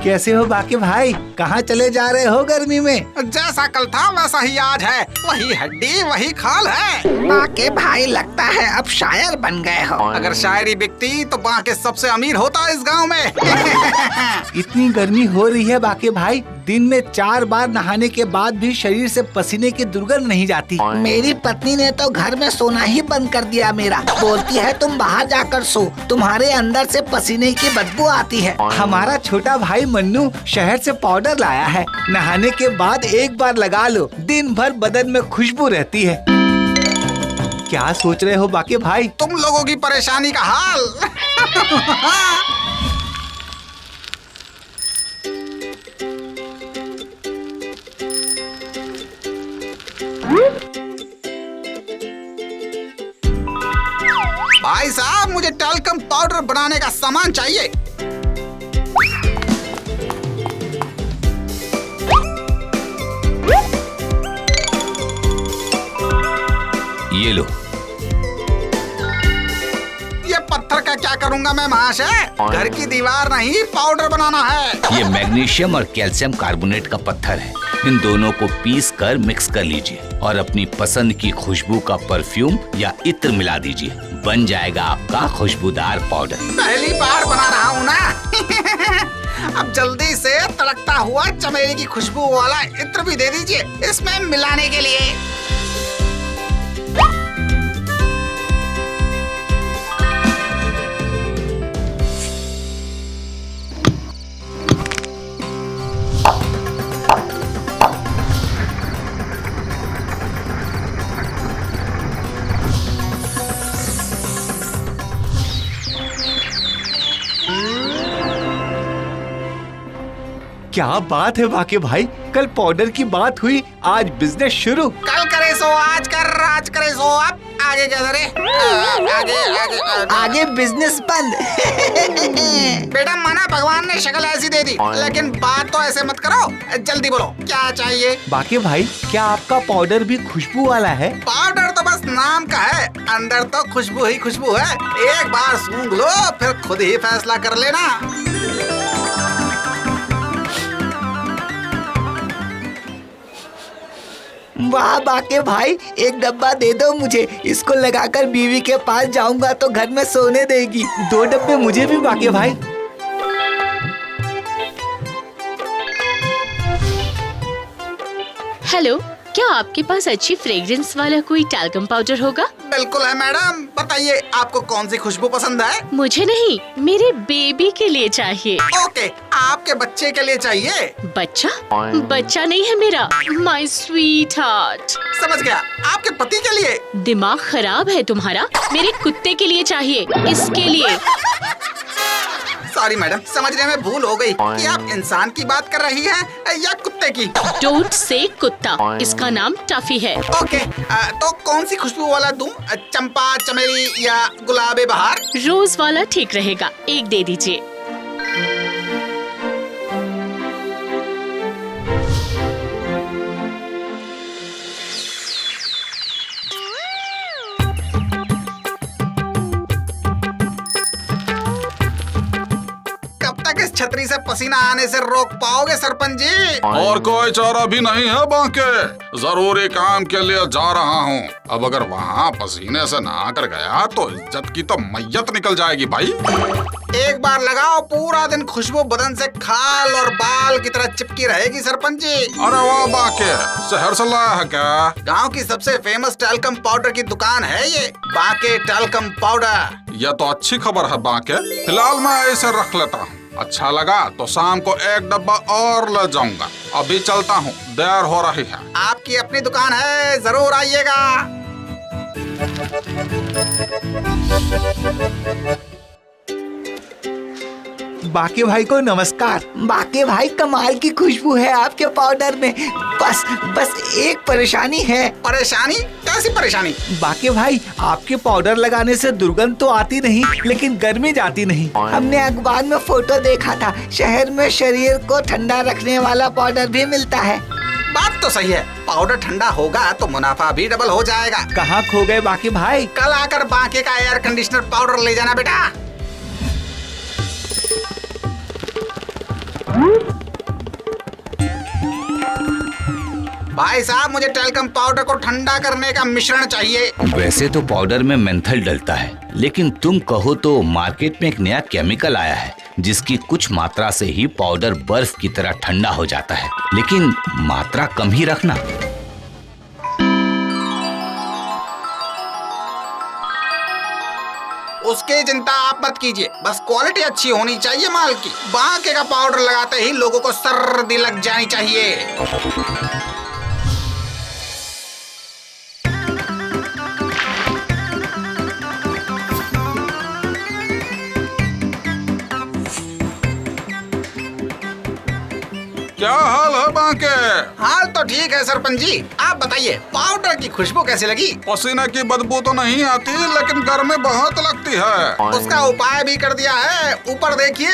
कैसे हो बाकी भाई? कहाँ चले जा रहे हो गर्मी में? जैसा कल था वैसा ही आज है, वही हड्डी वही खाल है। बाके भाई लगता है अब शायर बन गए हो। अगर शायरी बिकती तो बाके सबसे अमीर होता इस गांव में। इतनी गर्मी हो रही है बाकी भाई, दिन में 4 बार नहाने के बाद भी शरीर से पसीने की दुर्गंध नहीं जाती। मेरी पत्नी ने तो घर में सोना ही बंद कर दिया मेरा। बोलती है तुम बाहर जाकर सो, तुम्हारे अंदर से पसीने की बदबू आती है। हमारा छोटा भाई मन्नू शहर से पाउडर लाया है, नहाने के बाद एक बार लगा लो, दिन भर बदन में खुशबू रहती है। क्या सोच रहे हो बाकी भाई? तुम लोगों की परेशानी का हाल। भाई साहब, मुझे टैल्कम पाउडर बनाने का सामान चाहिए। ये लो। ये पत्थर का क्या करूंगा मैं महाशय? घर की दीवार नहीं, पाउडर बनाना है। ये मैग्नीशियम और कैल्शियम कार्बोनेट का पत्थर है। इन दोनों को पीस कर मिक्स कर लीजिए और अपनी पसंद की खुशबू का परफ्यूम या इत्र मिला दीजिए। बन जाएगा आपका खुशबूदार पाउडर। पहली बार बना रहा हूँ ना। अब जल्दी से तड़कता हुआ चमेली की खुशबू वाला इत्र भी दे दीजिए इसमें मिलाने के लिए। क्या बात है बाकी भाई, कल पाउडर की बात हुई, आज बिजनेस शुरू। कल करे सो आज कर, आज करे सो अब। आगे क्या करे? आगे बिजनेस बंद। बेटा माना भगवान ने शक्ल ऐसी दे दी, लेकिन बात तो ऐसे मत करो। जल्दी बोलो क्या चाहिए? बाकी भाई, क्या आपका पाउडर भी खुशबू वाला है? पाउडर तो बस नाम का है, अंदर तो खुशबू ही खुशबू है। एक बार सूंघ लो फिर खुद ही फैसला कर लेना। वाह बाके भाई, एक डब्बा दे दो मुझे, इसको लगाकर बीवी के पास जाऊंगा तो घर में सोने देगी। 2 डब्बे मुझे भी बाकी भाई। हेलो, क्या आपके पास अच्छी फ्रेग्रेंस वाला कोई टैल्कम पाउडर होगा? बिल्कुल है मैडम, बताइए आपको कौन सी खुशबू पसंद है? मुझे नहीं, मेरे बेबी के लिए चाहिए। ओके, आपके बच्चे के लिए चाहिए? बच्चा? बच्चा नहीं है मेरा, माय स्वीट हार्ट। समझ गया, आपके पति के लिए? दिमाग खराब है तुम्हारा? मेरे कुत्ते के लिए चाहिए, इसके लिए। सॉरी मैडम, समझने में भूल हो गई कि आप इंसान की बात कर रही हैं या कुत्ते की। डोंट से कुत्ता, इसका नाम टफी है। ओके, तो कौन सी खुशबू वाला दूं? चंपा, चमेली या गुलाबे बहार? रोज वाला ठीक रहेगा, एक दे दीजिए। इस छतरी से पसीना आने से रोक पाओगे सरपंच जी? और कोई चारा भी नहीं है बाके, जरूरी काम के लिए जा रहा हूँ। अब अगर वहाँ पसीने से नहा कर गया तो इज्जत की तो मैयत निकल जाएगी भाई। एक बार लगाओ, पूरा दिन खुशबू बदन से खाल और बाल की तरह चिपकी रहेगी सरपंच जी। अरे वाह बाके, शहर से लाया है क्या? गांव की सबसे फेमस टैल्कम पाउडर की दुकान है ये, बाके टैल्कम पाउडर। यह तो अच्छी खबर है बाके, फिलहाल मैं इसे रख लेता हूँ। अच्छा लगा तो शाम को 1 डब्बा और ले जाऊंगा। अभी चलता हूँ, देर हो रही है। आपकी अपनी दुकान है, जरूर आइएगा। बाकी भाई को नमस्कार। बाके भाई, कमाल की खुशबू है आपके पाउडर में। बस एक परेशानी है। परेशानी? कैसी परेशानी? बाकी भाई, आपके पाउडर लगाने से दुर्गंध तो आती नहीं, लेकिन गर्मी जाती नहीं। हमने अखबार में फोटो देखा था, शहर में शरीर को ठंडा रखने वाला पाउडर भी मिलता है। बात तो सही है, पाउडर ठंडा होगा तो मुनाफा भी डबल हो जाएगा। कहाँ खो गए बाकी भाई? कल आकर बाके का एयर कंडीशनर पाउडर ले जाना बेटा। भाई साहब, मुझे टेल्कम पाउडर को ठंडा करने का मिश्रण चाहिए। वैसे तो पाउडर में मेंथल डलता है, लेकिन तुम कहो तो मार्केट में एक नया केमिकल आया है जिसकी कुछ मात्रा से ही पाउडर बर्फ की तरह ठंडा हो जाता है, लेकिन मात्रा कम ही रखना। उसकी चिंता आप मत कीजिए, बस क्वालिटी अच्छी होनी चाहिए माल की। बांके का पाउडर लगाते ही लोगों को सर्दी लग जानी चाहिए। क्या हाल है बांके? हाल तो ठीक है सरपंच जी, आप बताइए पाउडर की खुशबू कैसी लगी? पसीने की बदबू तो नहीं आती, लेकिन गर्मी बहुत लगती है। उसका उपाय भी कर दिया है, ऊपर देखिए।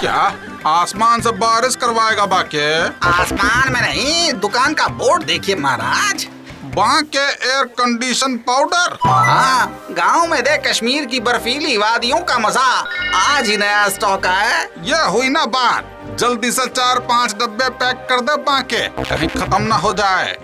क्या आसमान से बारिश करवाएगा बाके? आसमान में नहीं, दुकान का बोर्ड देखिए महाराज। बांके एयर कंडीशन पाउडर। हाँ, गांव में दे कश्मीर की बर्फीली वादियों का मजा, आज ही नया स्टॉक है। ये हुई ना बात, जल्दी से 4-5 डब्बे पैक कर दे बाके, कहीं खत्म ना हो जाए।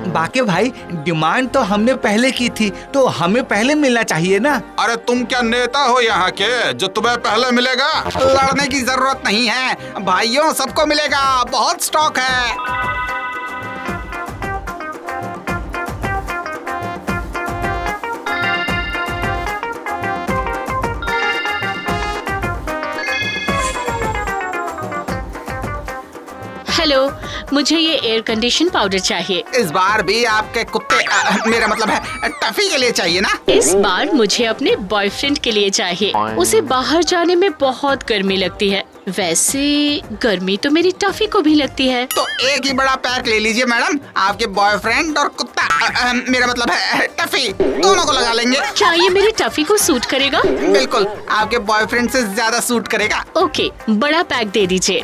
बाके भाई, डिमांड तो हमने पहले की थी, तो हमें पहले मिलना चाहिए ना। अरे तुम क्या नेता हो यहाँ के जो तुम्हें पहले मिलेगा? लड़ने की जरूरत नहीं है भाइयों, सबको मिलेगा, बहुत स्टॉक है। हेलो, मुझे ये एयर कंडीशन पाउडर चाहिए। इस बार भी आपके कुत्ते मेरा मतलब है टफी के लिए चाहिए ना? इस बार मुझे अपने बॉयफ्रेंड के लिए चाहिए। उसे बाहर जाने में बहुत गर्मी लगती है। वैसे गर्मी तो मेरी टफी को भी लगती है। तो एक ही बड़ा पैक ले लीजिए मैडम, आपके बॉयफ्रेंड और कुत्ता मेरा मतलब है टफी, दोनों को लगा लेंगे। क्या ये मेरी टफी को सूट करेगा? बिल्कुल, आपके बॉयफ्रेंड से ज्यादा सूट करेगा। ओके, बड़ा पैक दे दीजिए।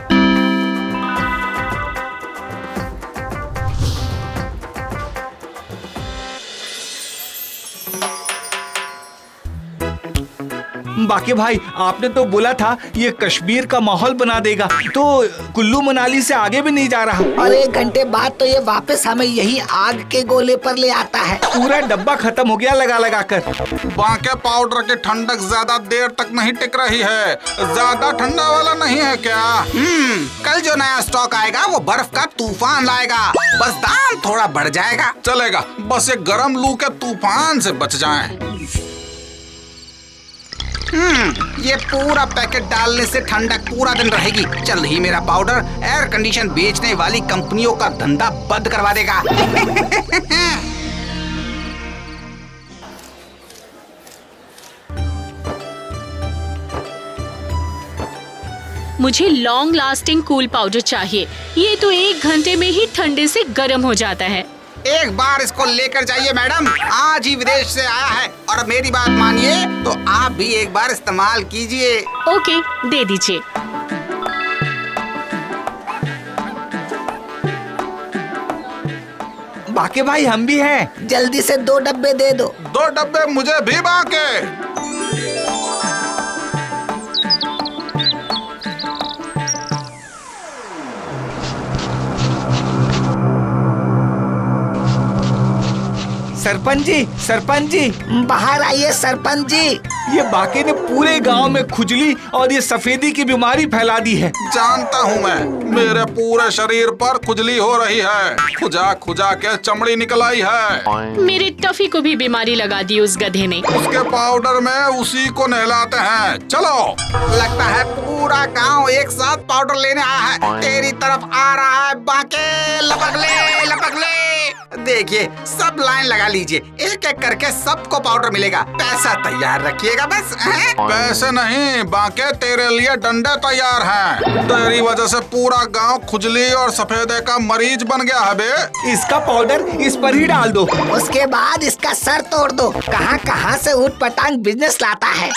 बाकी भाई, आपने तो बोला था ये कश्मीर का माहौल बना देगा, तो कुल्लू मनाली से आगे भी नहीं जा रहा। और 1 घंटे बाद तो ये वापस हमें यही आग के गोले पर ले आता है। पूरा डब्बा खत्म हो गया लगा लगा कर। बांके पाउडर की ठंडक ज्यादा देर तक नहीं टिक रही है, ज्यादा ठंडा वाला नहीं है क्या? कल जो नया स्टॉक आएगा वो बर्फ का तूफान लाएगा, बस दाम थोड़ा बढ़ जाएगा। चलेगा, बस ये गरम लू के तूफान से बच जाएं। ये पूरा पैकेट डालने से ठंडक पूरा दिन रहेगी। जल्द ही मेरा पाउडर एयर कंडीशन बेचने वाली कंपनियों का धंधा बंद करवा देगा। मुझे लॉन्ग लास्टिंग कूल पाउडर चाहिए। ये तो 1 घंटे में ही ठंडे से गर्म हो जाता है। एक बार इसको लेकर जाइए मैडम, आज ही विदेश से आया है। और मेरी बात मानिए तो आप भी एक बार इस्तेमाल कीजिए। ओके, दे दीजिए। बाकी भाई, हम भी हैं। जल्दी से 2 डब्बे दे दो। 2 डब्बे मुझे भी बांके। सरपंच जी, सरपंच जी, बाहर आइए सरपंच जी। ये बाकी ने पूरे गांव में खुजली और ये सफेदी की बीमारी फैला दी है। जानता हूँ मैं, मेरे पूरे शरीर पर खुजली हो रही है, खुजा खुजा के चमड़ी निकल आई है। मेरे टफी को भी बीमारी लगा दी उस गधे ने। उसके पाउडर में उसी को नहलाते हैं। चलो। लगता है पूरा गांव एक साथ पाउडर लेने आया है। तेरी तरफ आ रहा है बाके, लपक ले, लपक ले। देखिए, सब लाइन लगा लीजिए, एक एक करके सबको पाउडर मिलेगा। पैसा तैयार रखिएगा बस। पैसे नहीं बांके, तेरे लिए डंडे तैयार हैं। तेरी वजह से पूरा गांव खुजली और सफेदे का मरीज बन गया है बे। इसका पाउडर इस पर ही डाल दो। उसके बाद इसका सर तोड़ दो। कहां कहां से ऊट पटांग बिजनेस लाता है।